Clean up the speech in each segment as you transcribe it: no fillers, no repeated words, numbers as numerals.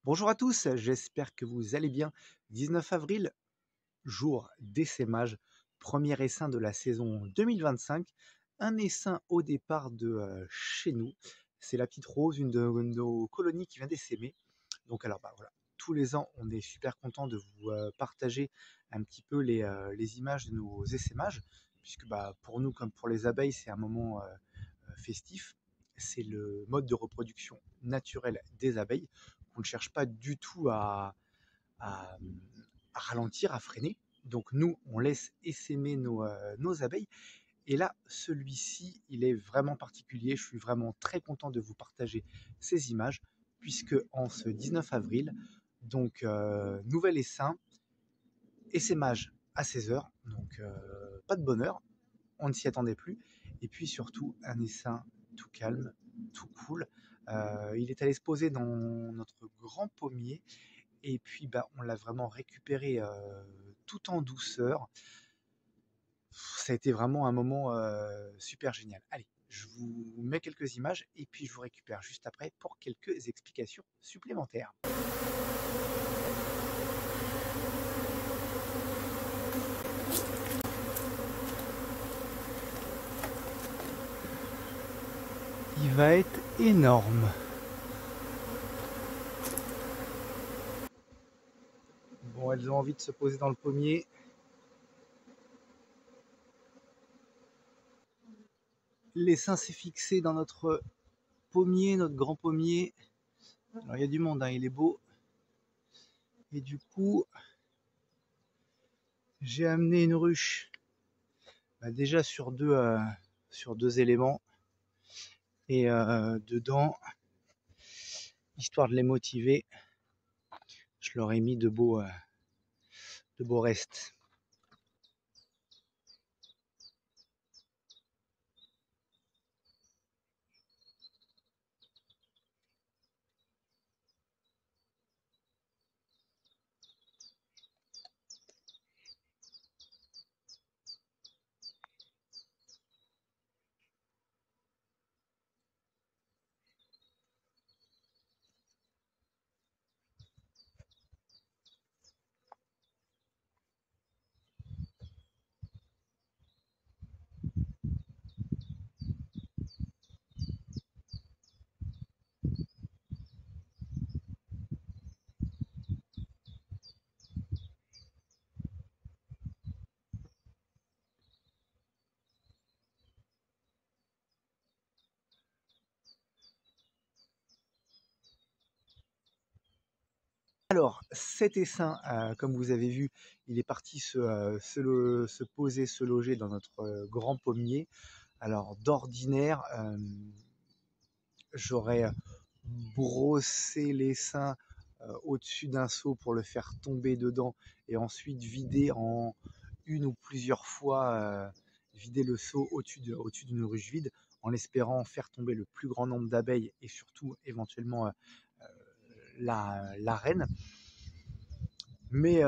Bonjour à tous, j'espère que vous allez bien. 19 avril, jour d'essaimage, premier essaim de la saison 2025. Un essaim au départ de chez nous. C'est la petite Rose, une de nos colonies qui vient d'essaimer. Donc alors voilà, tous les ans, on est super content de vous partager un petit peu les images de nos essaimages, puisque pour nous comme pour les abeilles, c'est un moment festif. C'est le mode de reproduction naturelle des abeilles qu'on ne cherche pas du tout à, à ralentir, à freiner. Donc nous, on laisse essaimer nos abeilles. Et là, celui-ci, il est vraiment particulier. Je suis vraiment très content de vous partager ces images, puisque en ce 19 avril, donc nouvel essaim, essaimage à 16 heures, donc pas de bonheur, on ne s'y attendait plus. Et puis surtout, un essaim tout calme, tout cool. Il est allé se poser dans notre grand pommier. Et puis on l'a vraiment récupéré tout en douceur. Ça a été vraiment un moment super génial. Allez, je vous mets quelques images et puis je vous récupère juste après pour quelques explications supplémentaires. Il va être énorme. Bon, elles ont envie de se poser dans le pommier. L'essaim s'est fixé dans notre pommier, notre grand pommier. Alors il y a du monde, hein, il est beau. Et du coup, j'ai amené une ruche déjà sur deux éléments. Et dedans, histoire de les motiver, je leur ai mis de beaux restes. Alors, cet essaim, comme vous avez vu, il est parti se poser, se loger dans notre grand pommier. Alors, d'ordinaire, j'aurais brossé l'essaim au-dessus d'un seau pour le faire tomber dedans et ensuite vider en une ou plusieurs fois, vider le seau au-dessus d'une ruche vide en espérant faire tomber le plus grand nombre d'abeilles et surtout éventuellement la reine. Mais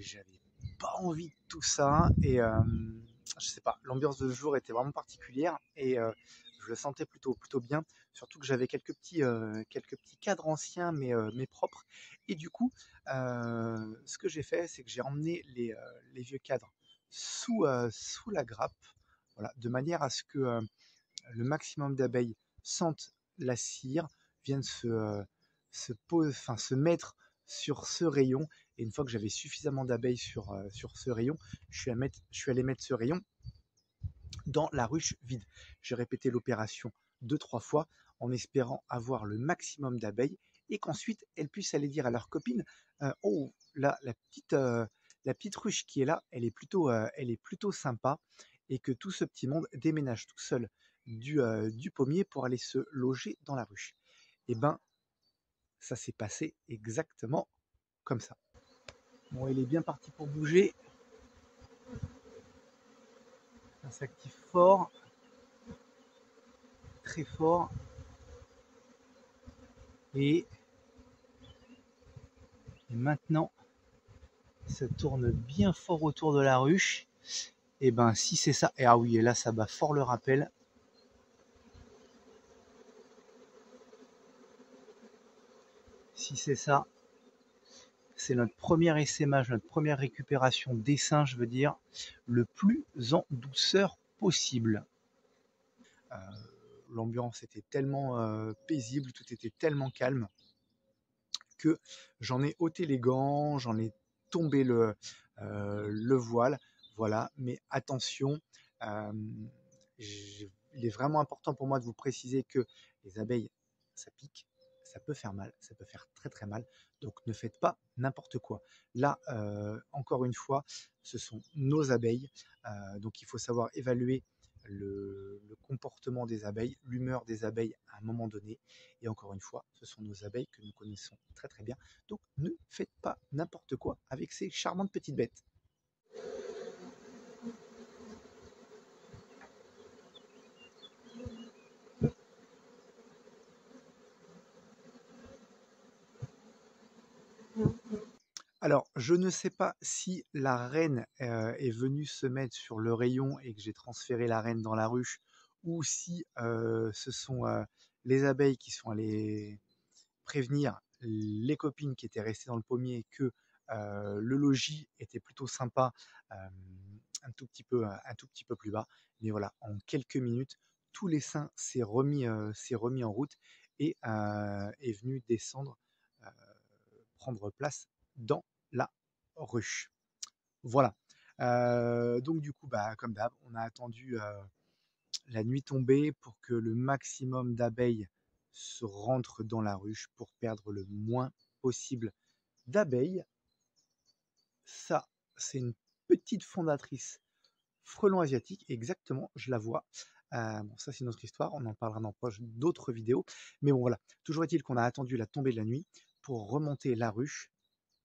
j'avais pas envie de tout ça et je sais pas, l'ambiance de ce jour était vraiment particulière et je le sentais plutôt bien, surtout que j'avais quelques petits cadres anciens mais propres et du coup ce que j'ai fait c'est que j'ai emmené les vieux cadres sous la grappe, voilà, de manière à ce que le maximum d'abeilles sentent la cire, viennent se mettre sur ce rayon. Et une fois que j'avais suffisamment d'abeilles sur ce rayon, je suis allé mettre ce rayon dans la ruche vide. J'ai répété l'opération 2-3 fois en espérant avoir le maximum d'abeilles et qu'ensuite elles puissent aller dire à leurs copines oh, là, la petite ruche qui est là, elle est plutôt sympa et que tout ce petit monde déménage tout seul du pommier pour aller se loger dans la ruche. Et ben, ça s'est passé exactement comme ça. Bon, il est bien parti pour bouger. Ça s'active fort, très fort. Et maintenant, ça tourne bien fort autour de la ruche. Et ben, si c'est ça, et ah oui, et là, ça bat fort le rappel. Si c'est ça, c'est notre premier essaimage, notre première récupération d'essaim, je veux dire, le plus en douceur possible. Euh, L'ambiance était tellement paisible, tout était tellement calme que j'en ai ôté les gants, j'en ai tombé le voile, voilà. Mais attention, euh, il est vraiment important pour moi de vous préciser que les abeilles, ça pique, ça peut faire mal, ça peut faire très très mal. Donc ne faites pas n'importe quoi. Là, encore une fois, ce sont nos abeilles, donc il faut savoir évaluer le comportement des abeilles, l'humeur des abeilles à un moment donné. Et encore une fois, ce sont nos abeilles que nous connaissons très très bien. Donc ne faites pas n'importe quoi avec ces charmantes petites bêtes. Alors, je ne sais pas si la reine est venue se mettre sur le rayon et que j'ai transféré la reine dans la ruche, ou si ce sont les abeilles qui sont allées prévenir les copines qui étaient restées dans le pommier que le logis était plutôt sympa, un tout petit peu plus bas. Mais voilà, en quelques minutes, tout l'essaim s'est remis en route et est venu descendre, euh, prendre place dans la ruche. Voilà. Donc du coup, bah, comme d'hab, on a attendu la nuit tombée pour que le maximum d'abeilles se rentrent dans la ruche pour perdre le moins possible d'abeilles. Ça, c'est une petite fondatrice frelon asiatique, exactement, je la vois. Bon, ça, c'est une autre histoire, on en parlera dans d'autres vidéos. Mais bon, voilà, toujours est-il qu'on a attendu la tombée de la nuit pour remonter la ruche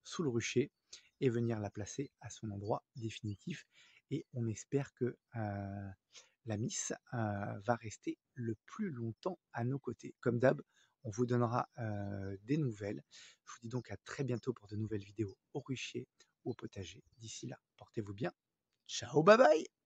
sous le rucher et venir la placer à son endroit définitif. Et on espère que la Miss va rester le plus longtemps à nos côtés. Comme d'hab, on vous donnera des nouvelles. Je vous dis donc à très bientôt pour de nouvelles vidéos au rucher ou au potager. D'ici là, portez-vous bien. Ciao, bye bye!